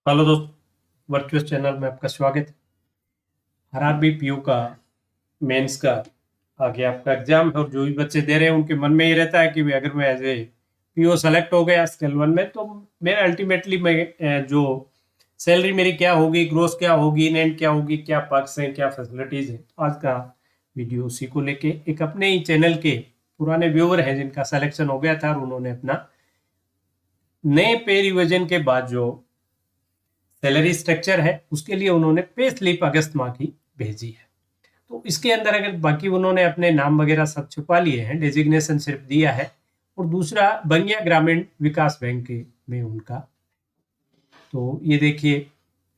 Hello दोस्त, virtual channel में आपका स्वागत है। आरआरबी पीओ का मेंस का आगे आपका एग्जाम है और जो भी बच्चे दे रहे हैं उनके मन में ये रहता है कि भाई अगर मैं एज ए पीओ सेलेक्ट हो गया स्केल वन में तो मेरा अल्टीमेटली मैं जो सैलरी मेरी क्या होगी, ग्रोथ क्या होगी, इन एंड क्या होगी, क्या पर्क्स हैं, क्या फैसिलिटीज हैं। आज का वीडियो उसी को लेके एक अपने ही चैनल के पुराने व्यूअर हैं जिनका सिलेक्शन हो गया था और उन्होंने अपना नए पे रिविजन के बाद जो सैलरी स्ट्रक्चर है उसके लिए उन्होंने पे स्लिप अगस्त माह की भेजी है। तो इसके अंदर अगर बाकी उन्होंने अपने नाम वगैरह सब छुपा लिए हैं, डेजिग्नेशन सिर्फ दिया है। और दूसरा बंगिया ग्रामीण विकास बैंक में उनका, तो ये देखिए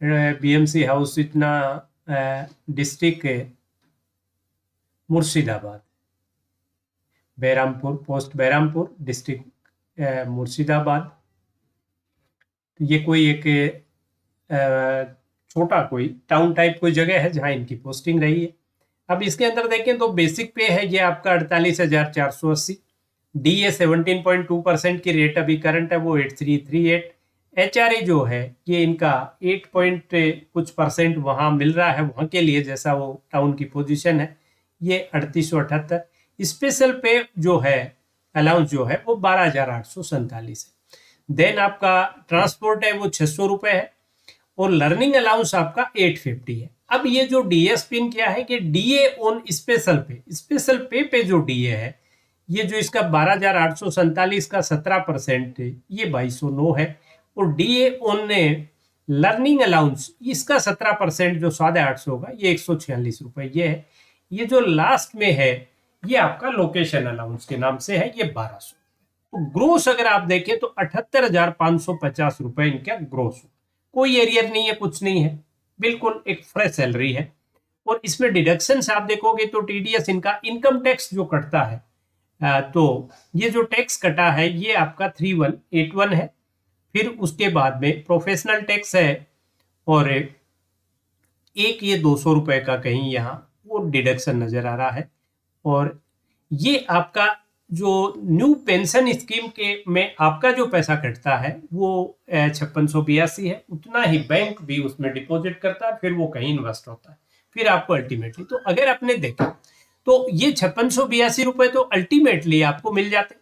बीएमसी हाउस इतना district Murshidabad, Berhampore post Berhampore district Murshidabad. तो ये कोई एक छोटा कोई टाउन टाइप कोई जगह है जहां इनकी पोस्टिंग रही है। अब इसके अंदर देखें तो बेसिक पे है ये आपका 48,480, डीए 17.2% की रेट अभी करंट है वो 8338। एचआरए जो है ये इनका 8 पॉइंट कुछ परसेंट वहां मिल रहा है वहां के लिए, जैसा वो टाउन की पोजीशन है, ये 3878। स्पेशल पे जो है अलाउंस जो है वो 12,847 है। देन आपका ट्रांसपोर्ट है वो 600 रुपए है और लर्निंग अलाउंस आपका 850 है। अब ये जो डीएस पिन क्या है कि डीए ऑन स्पेशल पे जो डीए है ये जो इसका 12,847 का 17% ये 2209 है। और डीए ऑन लर्निंग अलाउंस इसका 17% जो 850 होगा ये 146 रुपए ये है। ये जो लास्ट में है ये आपका लोकेशन अलाउंस के नाम से है, ये 1200। तो ग्रोस अगर आप देखें तो 78,550 रुपए इनका ग्रोस, कोई एरियर नहीं है, कुछ नहीं है, बिल्कुल एक फ्रेश सैलरी है। और इसमें डिडक्शन आप देखोगे तो टीडीएस इनका इनकम टैक्स जो कटता है, तो ये जो टैक्स कटा है ये आपका 3181 है। फिर उसके बाद में प्रोफेशनल टैक्स है और एक ये 200 रुपए का कहीं यहाँ वो डिडक्शन नजर आ रहा है। और ये आपका जो न्यू पेंशन स्कीम के में आपका जो पैसा कटता है वो 5682 है। उतना ही बैंक भी उसमें डिपॉजिट करता है, फिर वो कहीं इन्वेस्ट होता है, फिर आपको अल्टीमेटली। तो अगर आपने देखा तो ये 5682 रुपए तो अल्टीमेटली आपको मिल जाते।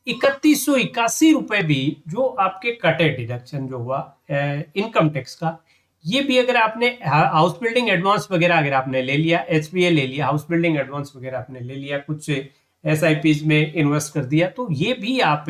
3181 रुपए भी जो आपके कटे डिडक्शन जो हुआ इनकम टैक्स का, ये भी अगर आपने हाउस बिल्डिंग एडवांस वगैरह अगर आपने ले लिया, एचबीए ले लिया, हाउस बिल्डिंग एडवांस वगैरह आपने ले लिया, कुछ एसआईपीज में इन्वेस्ट कर दिया, तो ये भी आप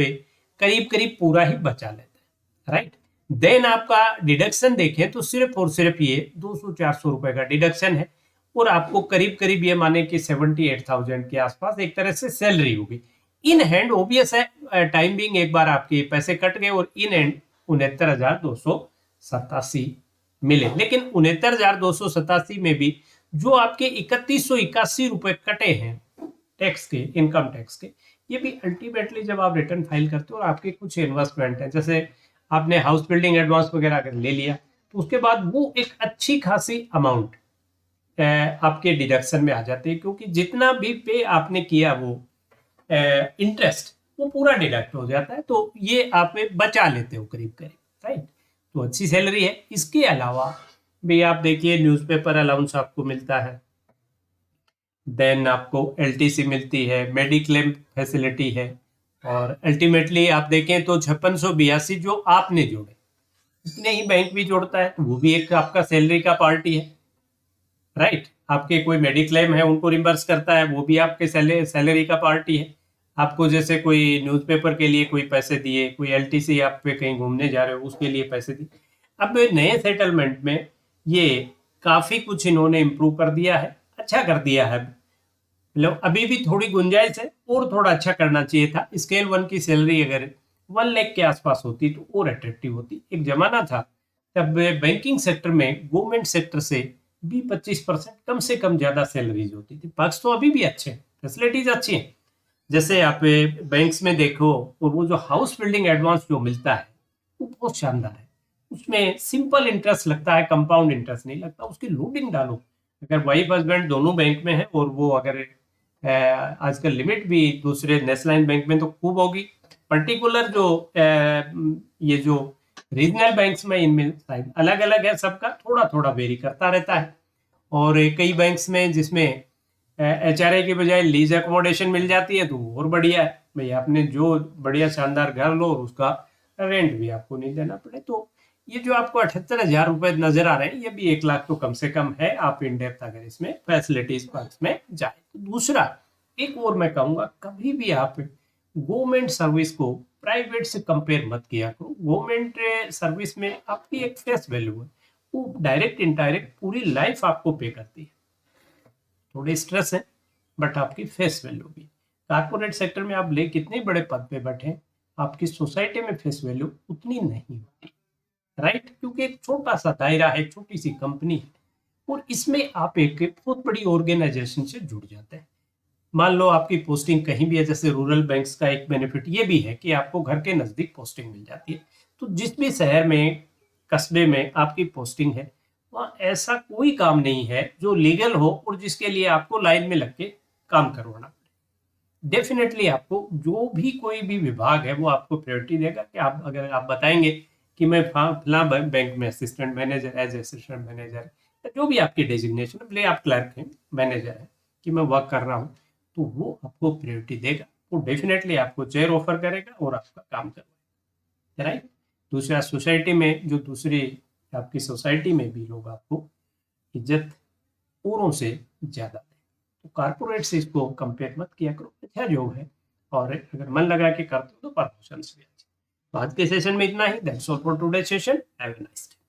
करीब करीब पूरा ही बचा लेते हैं, राइट। देन आपका डिडक्शन देखें तो सिर्फ और सिर्फ ये 200-400 रुपए का डिडक्शन है और आपको करीब करीब ये माने कि 78,000 के आसपास एक तरह से सैलरी होगी। इन हैंड ओबियस है टाइम बिंग एक बार आपके पैसे कट गए और इन हैंड 69,287 मिले। लेकिन 69,287 में भी जो आपके 3181 रुपए कटे हैं टैक्स के, इनकम टैक्स के, ये भी अल्टीमेटली जब आप रिटर्न फाइल करते हो और आपके कुछ इन्वेस्टमेंट है, जैसे आपने हाउस बिल्डिंग एडवांस वगैरह अगर ले लिया तो उसके बाद वो एक अच्छी खासी अमाउंट आपके डिडक्शन में आ जाते हैं, क्योंकि जितना भी पे आपने किया वो इंटरेस्ट वो पूरा डिडक्ट हो जाता है, तो ये आप में बचा लेते हो करीब करीब, राइट। तो अच्छी सैलरी है। इसके अलावा भी आप देखिए न्यूज़पेपर अलाउंस आपको मिलता है, देन आपको एलटीसी मिलती है, मेडिक्लेम फैसिलिटी है। और अल्टीमेटली आप देखें तो 5682 जो आपने जोड़े इतने ही बैंक भी जोड़ता है, तो वो भी एक आपका सैलरी का पार्टी है, राइट। आपके कोई मेडिक्लेम है उनको रिम्बर्स करता है, वो भी आपके सैलरी का पार्टी है। आपको जैसे कोई न्यूज़पेपर के लिए कोई पैसे दिए, कोई एलटीसी आप पे कहीं घूमने जा रहे हो उसके लिए पैसे दिए। अब नए सेटलमेंट में ये काफी कुछ इन्होंने इम्प्रूव कर दिया है, अच्छा कर दिया है। मतलब अभी भी थोड़ी गुंजाइश है और थोड़ा अच्छा करना चाहिए था। स्केल वन की सैलरी अगर 1 लाख के आसपास होती तो और अट्रैक्टिव होती। एक जमाना था तब बैंकिंग सेक्टर में गवर्नमेंट सेक्टर से 20-25% कम से कम ज्यादा सैलरीज होती थी। पक्ष तो अभी भी अच्छे हैं, फैसिलिटीज अच्छी हैं, जैसे आप बैंक्स में देखो। और वो जो हाउस बिल्डिंग एडवांस जो मिलता है वो बहुत शानदार है। उसमें सिंपल इंटरेस्ट लगता है, कंपाउंड इंटरेस्ट नहीं लगता। उसकी लोडिंग डालो, अगर वाइफ हस्बैंड दोनों बैंक में है और वो अगर आजकल लिमिट भी दूसरे नेशनलाइन बैंक में तो खूब होगी। पर्टिकुलर जो ये जो रीजनल बैंक्स में इनमें शायद अलग अलग है, सबका थोड़ा थोड़ा वेरी करता रहता है। और कई बैंक्स में जिसमें एचआरए की बजाय लीज अकोमोडेशन मिल जाती है तो वो और बढ़िया है, भाई आपने जो बढ़िया शानदार घर लो और उसका रेंट भी आपको नहीं देना पड़े। तो ये जो आपको 78,000 रुपए नजर आ रहे हैं, ये भी 1 लाख तो कम से कम है, आप इन डेप्थ अगर इसमें फैसिलिटीज पार्क में जाए। तो दूसरा एक और मैं कहूंगा, कभी भी आप गवर्नमेंट सर्विस को प्राइवेट से कंपेयर मत किया करो। गवर्नमेंट सर्विस में आपकी एक फेस वैल्यू है, वो डायरेक्ट इनडायरेक्ट पूरी लाइफ आपको पे करती है। थोड़े स्ट्रेस है बट आपकी फेस वैल्यू भी। कारपोरेट सेक्टर में आप ले कितने बड़े पद पे बैठे, आपकी सोसाइटी में फेस वैल्यू उतनी नहीं होती, राइट? क्योंकि एक छोटा सा दायरा है, छोटी सी कंपनी है, और इसमें आप एक बहुत बड़ी ऑर्गेनाइजेशन से जुड़ जाते हैं। मान लो आपकी पोस्टिंग कहीं भी है, जैसे रूरल बैंक्स का एक बेनिफिट ये भी है कि आपको घर के नजदीक पोस्टिंग मिल जाती है। तो जिस भी शहर में, कस्बे में आपकी पोस्टिंग है, वहाँ ऐसा कोई काम नहीं है जो लीगल हो और जिसके लिए आपको लाइन में लग के काम करवाना पड़े। डेफिनेटली आपको जो भी कोई भी विभाग है वो आपको प्रायोरिटी देगा कि आप अगर आप बताएंगे कि मैं फला बैंक में assistant manager, as assistant manager, जो भी आपकी डेजिग्नेशन है, भले आप क्लर्क हैं, मैनेजर है, कि मैं वर्क कर रहा हूँ, तो वो आपको प्रायोरिटी देगा, वो डेफिनेटली आपको चेयर ऑफर करेगा और आपका काम करवाएगा, राइट? दूसरा, सोसाइटी में जो दूसरी आपकी सोसाइटी में भी लोग आपको इज्जत औरों से ज्यादा दें। तो कारपोरेट से इसको कंपेयर मत किया करो, अच्छा जॉब है, और अगर मन लगा के करते हो तो प्रमोशन भी अच्छे। तो आज के सेशन में इतना ही। That's all for today session. Have a nice day.